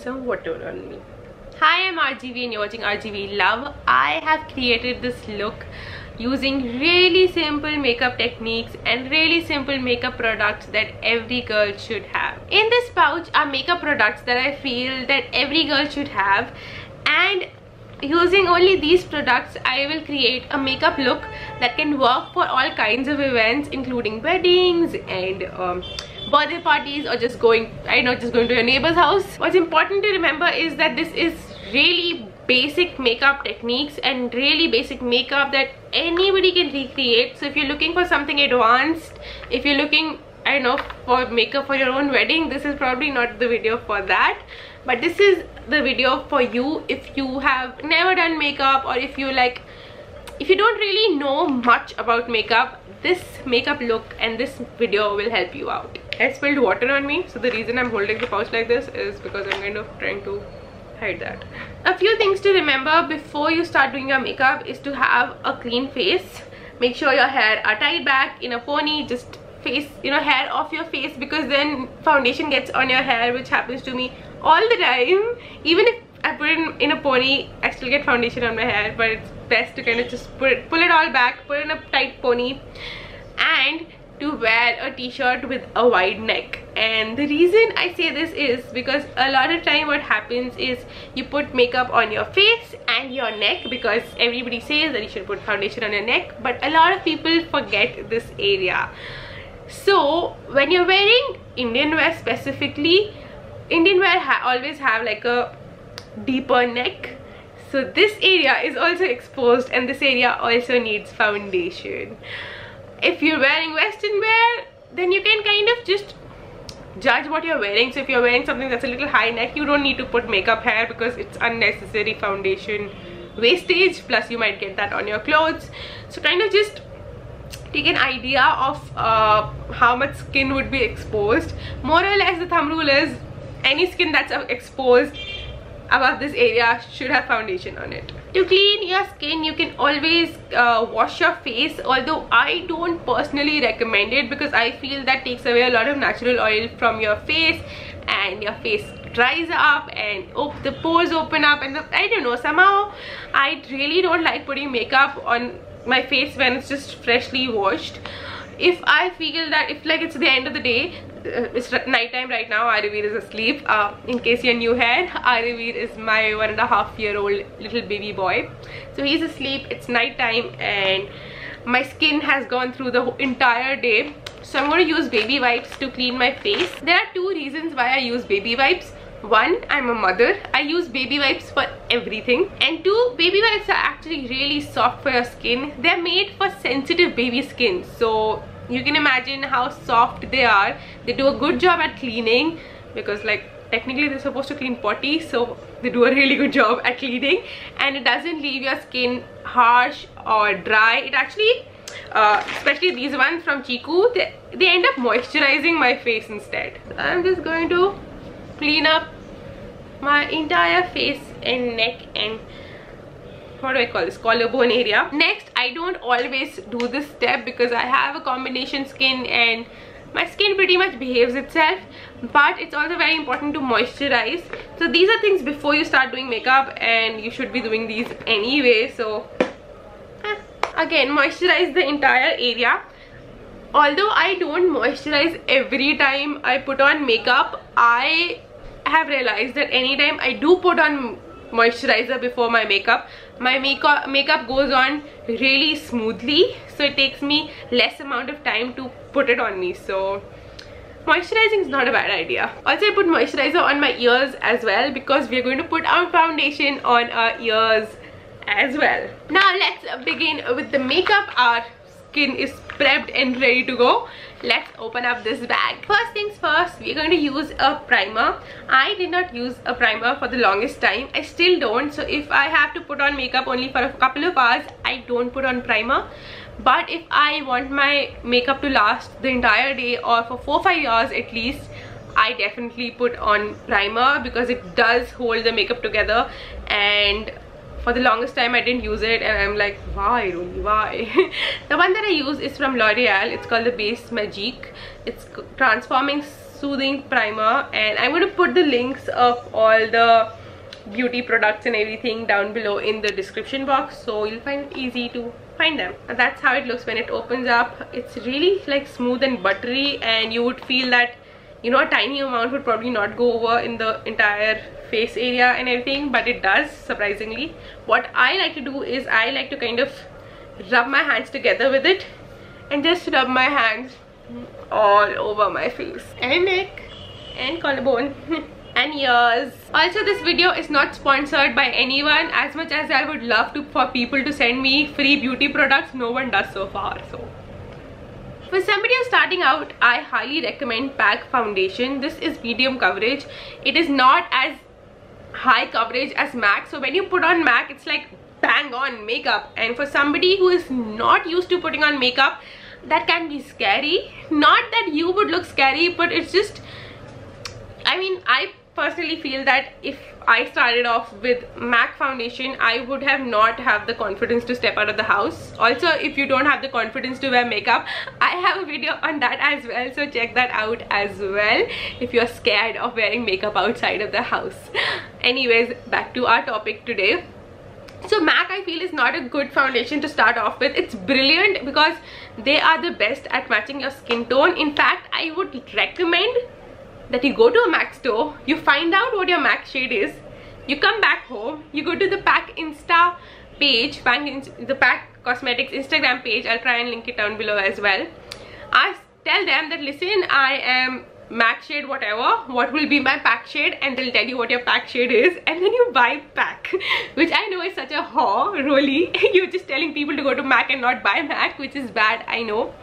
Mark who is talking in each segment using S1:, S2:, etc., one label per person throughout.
S1: some water on me. Hi, I'm RGV and you're watching RGV Love. I have created this look using really simple makeup techniques and really simple makeup products that every girl should have. In this pouch are makeup products that I feel that every girl should have, and using only these products I will create a makeup look that can work for all kinds of events, including weddings and birthday parties, or just going to your neighbor's house. What's important to remember is that this is really basic makeup techniques and really basic makeup that anybody can recreate. So if you're looking for something advanced, if you're looking, I don't know, for makeup for your own wedding, this is probably not the video for that. But this is the video for you if you have never done makeup, or if you don't really know much about makeup. This makeup look and this video will help you out. I spilled water on me, so the reason I'm holding the pouch like this is because I'm kind of trying to hide that. A few things to remember before you start doing your makeup is to have a clean face. Make sure your hair are tied back in a pony. Just face, hair off your face, because then foundation gets on your hair, which happens to me all the time. Even if I put it in a pony, I still get foundation on my hair, but it's best to kind of just pull it all back, put it in a tight pony, and to wear a t-shirt with a wide neck. And the reason I say this is because a lot of time what happens is you put makeup on your face and your neck, because everybody says that you should put foundation on your neck, but a lot of people forget this area. So when you're wearing Indian wear specifically, Indian wear always have like a deeper neck, so this area is also exposed and this area also needs foundation. If you're wearing western wear, then you can kind of just judge what you're wearing. So if you're wearing something that's a little high neck, you don't need to put makeup here because it's unnecessary foundation wastage, plus you might get that on your clothes. So kind of just take an idea of how much skin would be exposed. More or less the thumb rule is any skin that's exposed above this area should have foundation on it. To clean your skin, you can always wash your face, although I don't personally recommend it because I feel that takes away a lot of natural oil from your face and your face dries up and the pores open up, and I don't know, somehow I really don't like putting makeup on my face when it's just freshly washed. If I feel that it's the end of the day, it's night time right now, Araveer is asleep. In case you're new here, Araveer is my 1.5-year-old little baby boy. So he's asleep, it's night time, and my skin has gone through the entire day. So I'm going to use baby wipes to clean my face. There are two reasons why I use baby wipes. One, I'm a mother. I use baby wipes for everything. And two, baby wipes are actually really soft for your skin. They're made for sensitive baby skin. So you can imagine how soft they are. They do a good job at cleaning, because technically they're supposed to clean potty, so they do a really good job at cleaning, and it doesn't leave your skin harsh or dry. It actually, especially these ones from Chicco, they end up moisturizing my face instead. So I'm just going to clean up my entire face and neck and what do I call this, collarbone area. Next, I don't always do this step because I have a combination skin and my skin pretty much behaves itself, but it's also very important to moisturize. So these are things before you start doing makeup, and you should be doing these anyway. So again, moisturize the entire area. Although I don't moisturize every time I put on makeup, I have realized that anytime I do put on moisturizer before my makeup goes on really smoothly, so it takes me less amount of time to put it on me. So moisturizing is not a bad idea. Also, I put moisturizer on my ears as well because we are going to put our foundation on our ears as well. Now let's begin with the makeup. Our skin is prepped and ready to go. Let's open up this bag. First things first, we're going to use a primer. I did not use a primer for the longest time. I still don't. So if I have to put on makeup only for a couple of hours, I don't put on primer. But if I want my makeup to last the entire day or for 4-5 hours at least, I definitely put on primer because it does hold the makeup together. And for the longest time I didn't use it, and I'm like, why Rooney, why? The one that I use is from Loreal. It's called the base Magique. It's transforming soothing primer, and I'm going to put the links of all the beauty products and everything down below in the description box, so you'll find it easy to find them. And that's how it looks when it opens up. It's really like smooth and buttery, and you would feel that, you know, a tiny amount would probably not go over in the entire face area and everything, but it does, surprisingly. What I like to do is I like to kind of rub my hands together with it and just rub my hands all over my face and neck and collarbone and ears. Also, this video is not sponsored by anyone. As much as I would love to for people to send me free beauty products, no one does so far. So for somebody who's starting out, I highly recommend PAC foundation. This is medium coverage. It is not as high coverage as MAC, so when you put on MAC, it's like bang on makeup, and for somebody who is not used to putting on makeup, that can be scary. Not that you would look scary, but it's just, I mean, I personally feel that if I started off with MAC foundation, I would not have the confidence to step out of the house. Also, if you don't have the confidence to wear makeup, I have a video on that as well, so check that out as well if you're scared of wearing makeup outside of the house. Anyways, back to our topic today. So MAC, I feel, is not a good foundation to start off with. It's brilliant because they are the best at matching your skin tone. In fact, I would recommend that you go to a MAC store, you find out what your MAC shade is, you come back home, you go to the PAC Insta page, the PAC Cosmetics Instagram page, I'll try and link it down below as well. Tell them that, listen, I am MAC shade whatever, what will be my PAC shade, and they'll tell you what your PAC shade is, and then you buy PAC, which I know is such a really. You're just telling people to go to MAC and not buy MAC, which is bad, I know.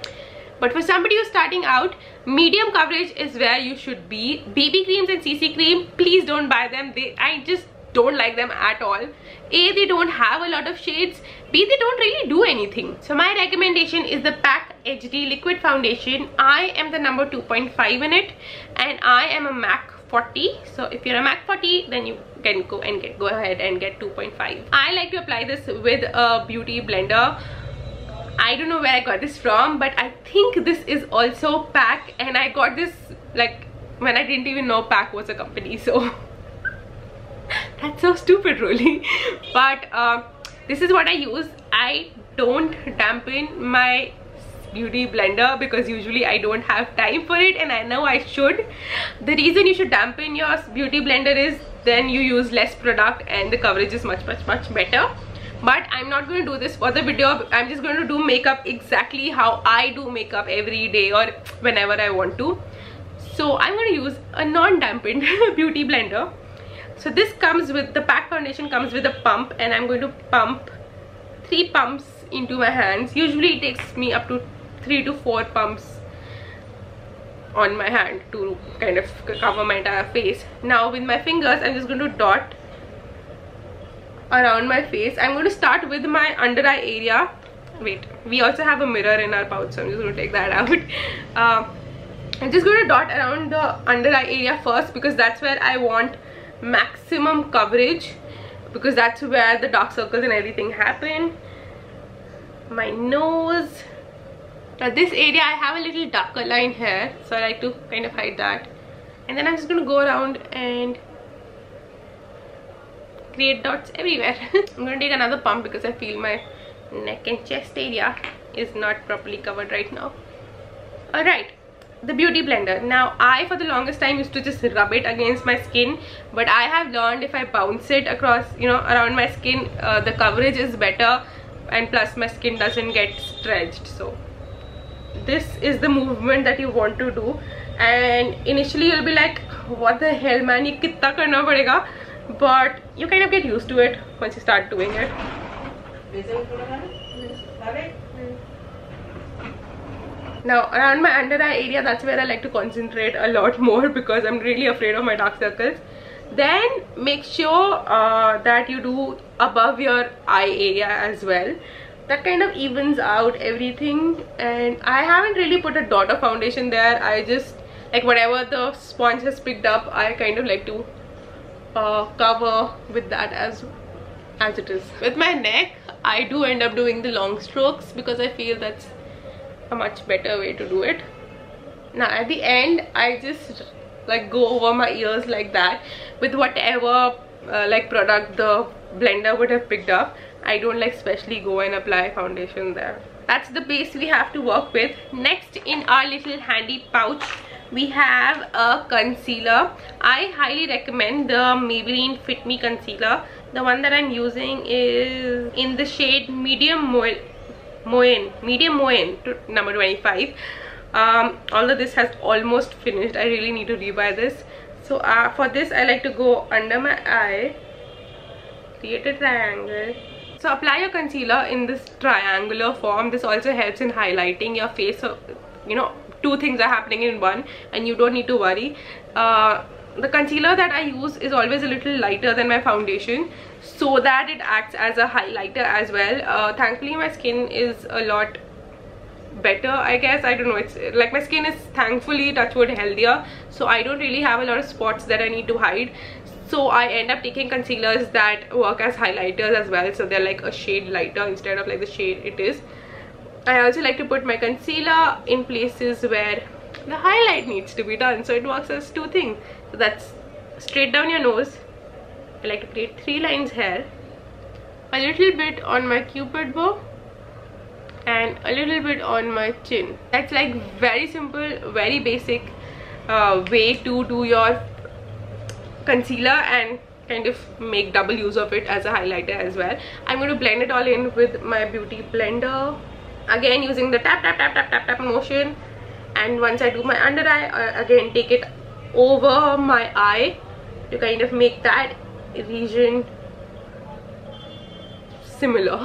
S1: But for somebody who's starting out, medium coverage is where you should be. BB creams and CC cream, please don't buy them. I just don't like them at all. A, they don't have a lot of shades. B, they don't really do anything. So my recommendation is the PAC HD liquid foundation. I am the number 2.5 in it, and I am a MAC 40. So if you're a MAC 40, then you can go ahead and get 2.5. I like to apply this with a beauty blender. I don't know where I got this from, but I think this is also PAC, and I got this like when I didn't even know PAC was a company, so that's so stupid really. But this is what I use. I don't dampen my beauty blender because usually I don't have time for it, and I know I should. The reason you should dampen your beauty blender is then you use less product and the coverage is much better. But I'm not going to do this for the video. I'm just going to do makeup exactly how I do makeup every day or whenever I want to. So I'm going to use a non-dampened beauty blender. So this comes with, the PAC foundation comes with a pump, and I'm going to pump 3 pumps into my hands. Usually it takes me up to 3 to 4 pumps on my hand to kind of cover my entire face. Now with my fingers, I'm just going to dot around my face. I'm going to start with my under eye area. Wait, we also have a mirror in our pouch, so I'm just going to take that out. I'm just going to dot around the under eye area first because that's where I want maximum coverage, because that's where the dark circles and everything happen. My nose. Now this area I have a little darker line here, so I like to kind of hide that. And then I'm just going to go around and create dots everywhere. I'm going to take another pump because I feel my neck and chest area is not properly covered right now. Alright, the beauty blender. Now I for the longest time used to just rub it against my skin, but I have learned if I bounce it across, you know, around my skin, the coverage is better, and plus my skin doesn't get stretched. So this is the movement that you want to do, and initially you'll be like, what the hell man, ye kitna karna padega? But you kind of get used to it once you start doing it. Now around my under eye area, that's where I like to concentrate a lot more because I'm really afraid of my dark circles. Then make sure that you do above your eye area as well. That kind of evens out everything. And I haven't really put a dot of foundation there. I just, like, whatever the sponge has picked up, I kind of like to cover with that as it is. With my neck, I do end up doing the long strokes because I feel that's a much better way to do it. Now at the end I just like go over my ears like that with whatever like product the blender would have picked up. I don't like specially go and apply foundation there. That's the base we have to work with. Next, in our little handy pouch, we have a concealer. I highly recommend the Maybelline Fit Me concealer. The one that I'm using is in the shade medium moyen number 25. Although this has almost finished, I really need to rebuy this. So for this I like to go under my eye, create a triangle. So apply your concealer in this triangular form. This also helps in highlighting your face, so you know two things are happening in one and you don't need to worry. The concealer that I use is always a little lighter than my foundation, so that it acts as a highlighter as well. Thankfully my skin is a lot better, I guess. I don't know, it's like my skin is thankfully, touch wood, healthier, so I don't really have a lot of spots that I need to hide. So I end up taking concealers that work as highlighters as well, so they're like a shade lighter instead of like the shade it is. I also like to put my concealer in places where the highlight needs to be done, so it works as two things. So that's straight down your nose. I like to create 3 lines here, a little bit on my cupid bow and a little bit on my chin. That's like very simple, very basic way to do your concealer and kind of make double use of it as a highlighter as well. I'm going to blend it all in with my beauty blender, again using the tap tap tap tap tap tap motion. And once I do my under eye, again take it over my eye to kind of make that region similar.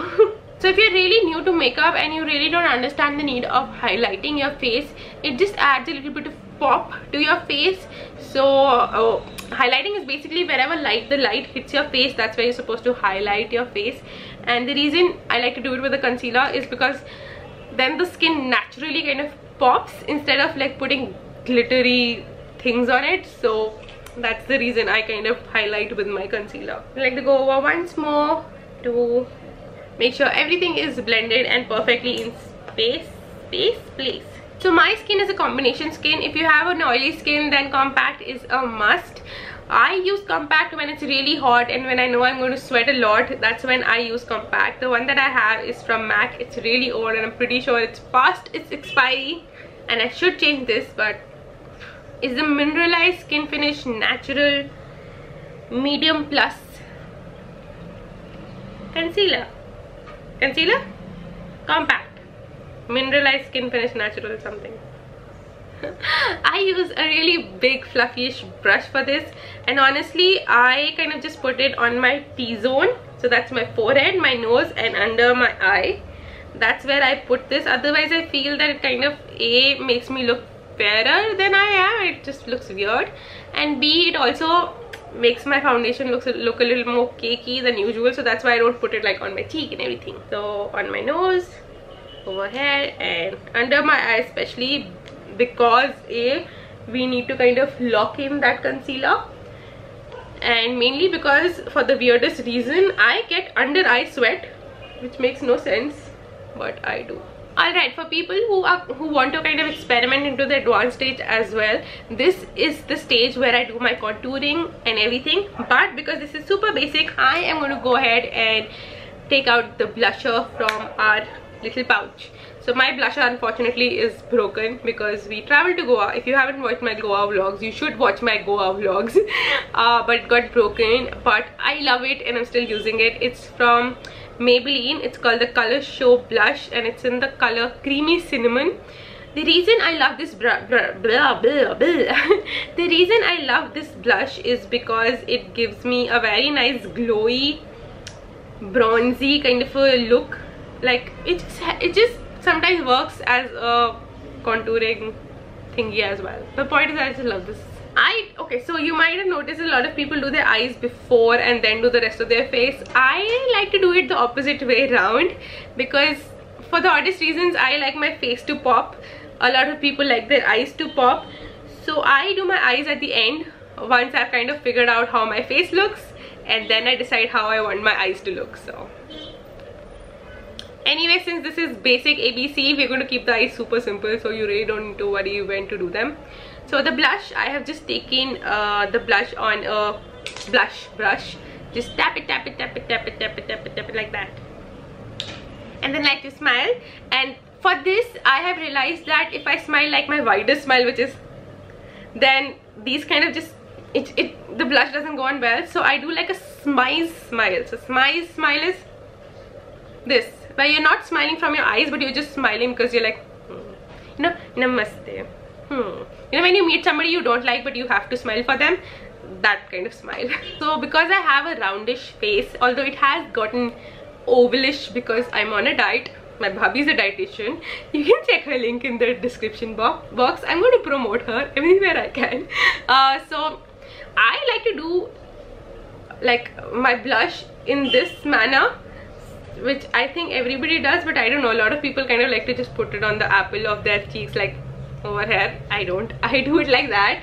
S1: So if you're really new to makeup and you really don't understand the need of highlighting your face, it just adds a little bit of pop to your face. So highlighting is basically wherever the light hits your face, that's where you're supposed to highlight your face. And the reason I like to do it with a concealer is because then the skin naturally kind of pops instead of like putting glittery things on it. So that's the reason I kind of highlight with my concealer. I like to go over once more to make sure everything is blended and perfectly in place. So my skin is a combination skin. If you have an oily skin, then compact is a must. I use compact when it's really hot and when I know I'm going to sweat a lot. That's when I use compact. The one that I have is from MAC. It's really old and I'm pretty sure it's past its expiry and I should change this, but it's the Mineralized Skin Finish Natural Medium Plus Concealer. Compact Mineralized Skin Finish Natural something. I use a really big fluffyish brush for this, and honestly I kind of just put it on my T-zone, so that's my forehead, my nose and under my eye. That's where I put this. Otherwise I feel that it kind of A, makes me look fairer than I am, it just looks weird, and B, it also makes my foundation look a little more cakey than usual, so that's why I don't put it like on my cheek and everything. So on my nose, over here and under my eye especially, because A, we need to kind of lock in that concealer, and mainly because for the weirdest reason I get under eye sweat, which makes no sense, but I do. Alright, for people who want to kind of experiment into the advanced stage as well, this is the stage where I do my contouring and everything. But because this is super basic, I am going to go ahead and take out the blusher from our little pouch. So my blusher unfortunately is broken because we traveled to Goa. If you haven't watched my Goa vlogs, you should watch my Goa vlogs. But it got broken, but I love it and I'm still using it. It's from Maybelline. It's called the Color Show Blush and it's in the color Creamy Cinnamon. The reason I love this the reason I love this blush is because it gives me a very nice glowy, bronzy kind of a look. Like it just sometimes works as a contouring thingy as well. The point is I just love this. Okay, so you might have noticed a lot of people do their eyes before and then do the rest of their face. I like to do it the opposite way around because for the oddest reasons I like my face to pop. A lot of people like their eyes to pop. So I do my eyes at the end once I've kind of figured out how my face looks, and then I decide how I want my eyes to look. So Anyway, since this is basic ABC, we're going to keep the eyes super simple, so you really don't need to worry when to do them. So the blush, I have just taken the blush on a blush brush. Just tap it, tap it, tap it, tap it, tap it, tap it, tap it like that. And then like to smile. And for this, I have realized that if I smile like my widest smile, which is, then these kind of just, the blush doesn't go on well. So I do like a smize smile. So smize smile is this, where you're not smiling from your eyes, but you're just smiling because you're like, you know, namaste. You know, when you meet somebody you don't like but you have to smile for them, that kind of smile. So because I have a roundish face, although it has gotten ovalish because I'm on a diet, my bhabhi is a dietitian, you can check her link in the description box. I'm going to promote her everywhere I can. So I like to do like my blush in this manner, which I think everybody does, but I don't know, a lot of people kind of like to just put it on the apple of their cheeks, like over here. I don't. I do it like that,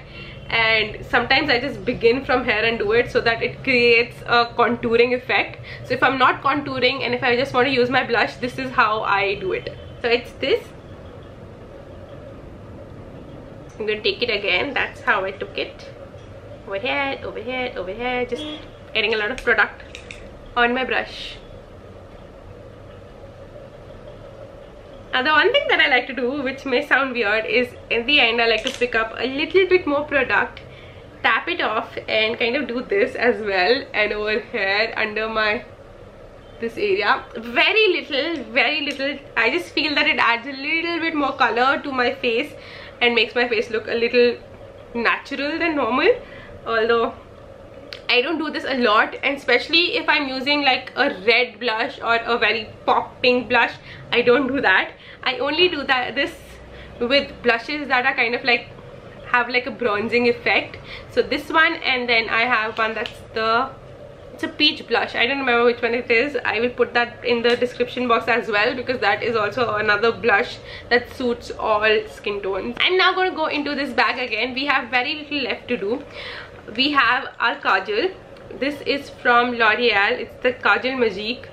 S1: and sometimes I just begin from here and do it so that it creates a contouring effect. So if I'm not contouring and if I just want to use my blush, this is how I do it. So it's this. I'm going to take it again. That's how I took it. Over here, over here, over here. Just adding a lot of product on my brush. Now the one thing that I like to do, which may sound weird, is in the end I like to pick up a little bit more product, tap it off and kind of do this as well, and over here under my this area, very little. I just feel that it adds a little bit more color to my face and makes my face look a little natural than normal, although I don't do this a lot, and especially if I'm using like a red blush or a very pop pink blush, I don't do that. I only do this with blushes that are kind of like have like a bronzing effect. So this one, and then I have one that's it's a peach blush. I don't remember which one it is. I will put that in the description box as well, because that is also another blush that suits all skin tones. I'm now going to go into this bag again. We have very little left to do. We have our kajal. This is from Loreal. It's the kajal Magique,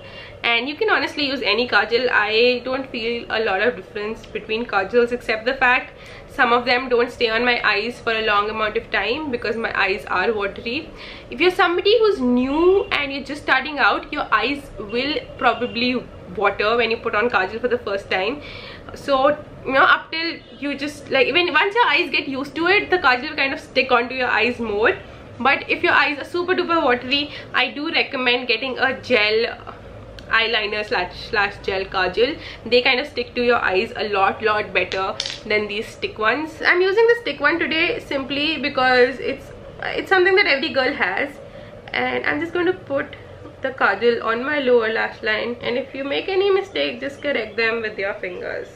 S1: and you can honestly use any kajal. I don't feel a lot of difference between kajals, except the fact some of them don't stay on my eyes for a long amount of time because my eyes are watery. If you're somebody who's new and you're just starting out, your eyes will probably water when you put on kajal for the first time. So you know, up till you just like, once your eyes get used to it, the kajal will kind of stick onto your eyes more. But if your eyes are super duper watery, I do recommend getting a gel eyeliner slash gel kajal. They kind of stick to your eyes a lot better than these stick ones. I'm using the stick one today simply because it's something that every girl has, and I'm just going to put the kajal on my lower lash line, and if you make any mistake, just correct them with your fingers.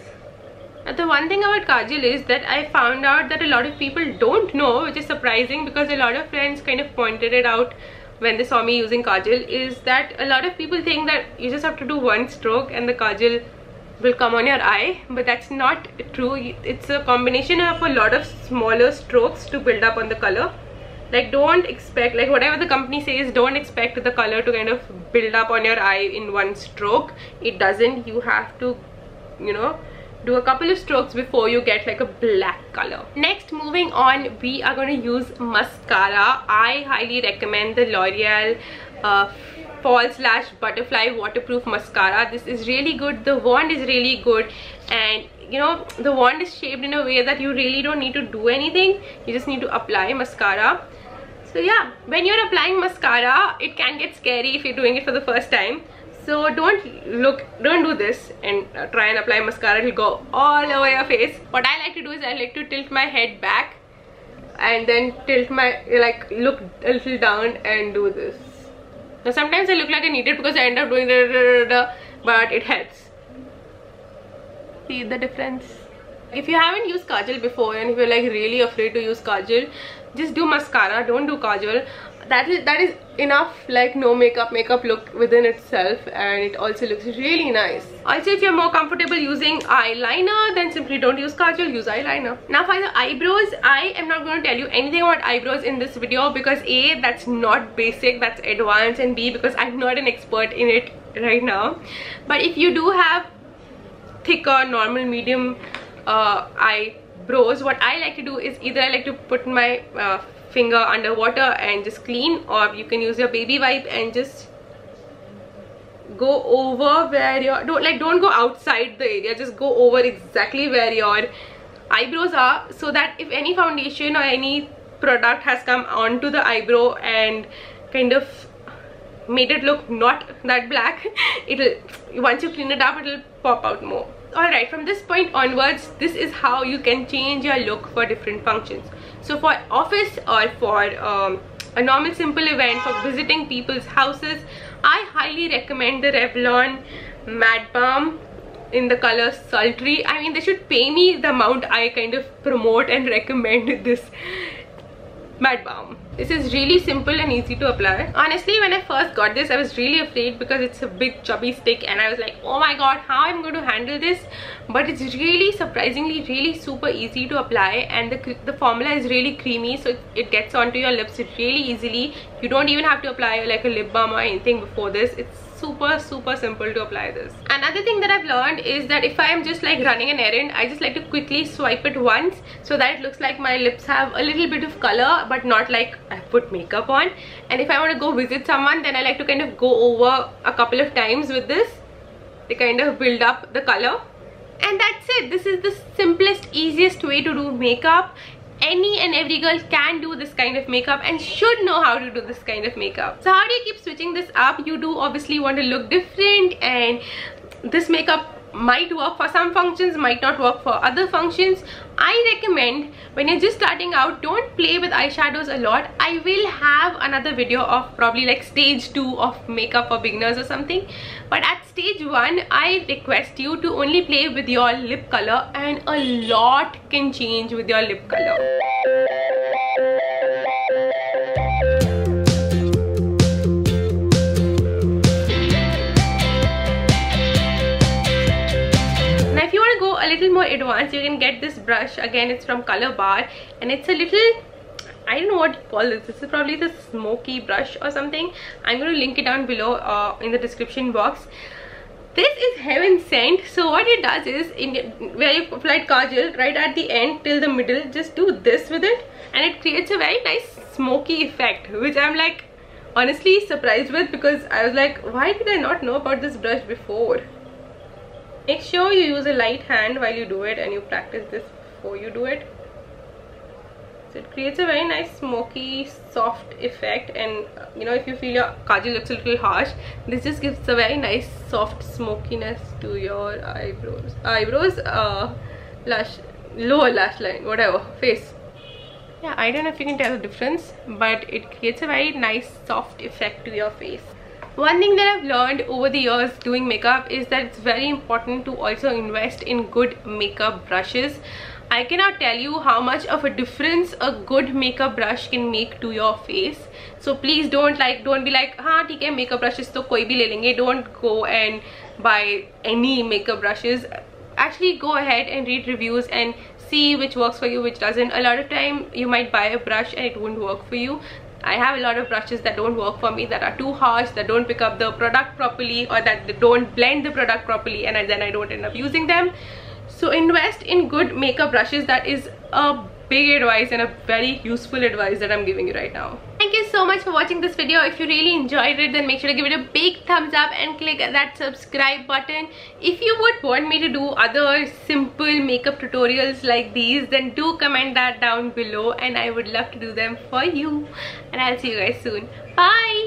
S1: Now the one thing about kajal is that I found out that a lot of people don't know, which is surprising because a lot of friends kind of pointed it out when they saw me using kajal, is that a lot of people think that you just have to do one stroke and the kajal will come on your eye, but that's not true. It's a combination of a lot of smaller strokes to build up on the color. Like, don't expect, like whatever the company says, don't expect the color to kind of build up on your eye in one stroke. It doesn't. You have to, you know, do a couple of strokes before you get like a black color. Next, moving on, we are going to use mascara. I highly recommend the L'Oreal Fall/Butterfly waterproof mascara. This is really good. The wand is really good, and you know, the wand is shaped in a way that you really don't need to do anything. You just need to apply mascara. So yeah, when you're applying mascara, it can get scary if you're doing it for the first time. So don't do this and try and apply mascara. It'll go all over your face. What I like to do is I like to tilt my head back and then tilt my, like, look a little down and do this. Now sometimes I look like an idiot because I end up doing but it helps. See the difference? If you haven't used kajal before and if you're like really afraid to use kajal, just do mascara, don't do kajal. That is enough, like no makeup look within itself, and it also looks really nice. Also, if you're more comfortable using eyeliner, then simply don't use kajal, use eyeliner. Now for the eyebrows, I am not going to tell you anything about eyebrows in this video because A, that's not basic, that's advanced, and B, because I'm not an expert in it right now. But if you do have thicker, normal, medium eyebrows, what I like to do is either I like to put my finger under water and just clean, or you can use your baby wipe and just go over where your don't go outside the area, just go over exactly where your eyebrows are, so that if any foundation or any product has come onto the eyebrow and kind of made it look not that black, it'll, once you clean it up, it'll pop out more. Alright, from this point onwards, this is how you can change your look for different functions. So for office or for a normal simple event, for visiting people's houses, I highly recommend the Revlon Matte Balm in the color Sultry. I mean, they should pay me the amount I kind of promote and recommend this matte balm. This is really simple and easy to apply. Honestly, when I first got this, I was really afraid because it's a big chubby stick and I was like, oh my god, how I'm going to handle this? But it's really surprisingly really super easy to apply, and the formula is really creamy, so it gets onto your lips really easily. You don't even have to apply like a lip balm or anything before this. It's super simple to apply this. Another thing that I've learned is that if I am just like running an errand, I just like to quickly swipe it once so that it looks like my lips have a little bit of color, but not like I put makeup on. And if I want to go visit someone, then I like to kind of go over a couple of times with this to kind of build up the color. And that's it. This is the simplest, easiest way to do makeup. Any and every girl can do this kind of makeup and should know how to do this kind of makeup. So how do you keep switching this up? You do obviously want to look different, and this makeup might work for some functions, might not work for other functions. I recommend when you're just starting out, don't play with eyeshadows a lot. I will have another video of probably like stage 2 of makeup for beginners or something, but at stage 1 I request you to only play with your lip color, and a lot can change with your lip color. A little more advanced, you can get this brush. Again, it's from Color Bar, and it's a little, I don't know what you call this. This is probably the smoky brush or something. I'm going to link it down below in the description box. This is heaven sent. So what it does is, where you applied kajal, right at the end till the middle, just do this with it, and it creates a very nice smoky effect, which I'm like honestly surprised with, because I was like, why did I not know about this brush before? Make sure you use a light hand while you do it, and you practice this before you do it. So it creates a very nice smoky soft effect, and you know, if you feel your kajal looks a little harsh, this just gives a very nice soft smokiness to your eyebrows, lower lash line, whatever, face. Yeah, I don't know if you can tell the difference, but it creates a very nice soft effect to your face. One thing that I've learned over the years doing makeup is that it's very important to also invest in good makeup brushes. I cannot tell you how much of a difference a good makeup brush can make to your face. So please don't be like, हाँ ठीक है, makeup brushes तो कोई भी ले लेंगे. Don't go and buy any makeup brushes. Actually go ahead and read reviews and see which works for you, which doesn't. A lot of time you might buy a brush and it won't work for you. I have a lot of brushes that don't work for me, that are too harsh, that don't pick up the product properly, or that don't blend the product properly, and then I don't end up using them. So invest in good makeup brushes. That is a big advice and a very useful advice that I'm giving you right now. Thank you so much for watching this video. If you really enjoyed it, then make sure to give it a big thumbs up and click that subscribe button. If you would want me to do other simple makeup tutorials like these, then do comment that down below, and I would love to do them for you. And I'll see you guys soon. Bye!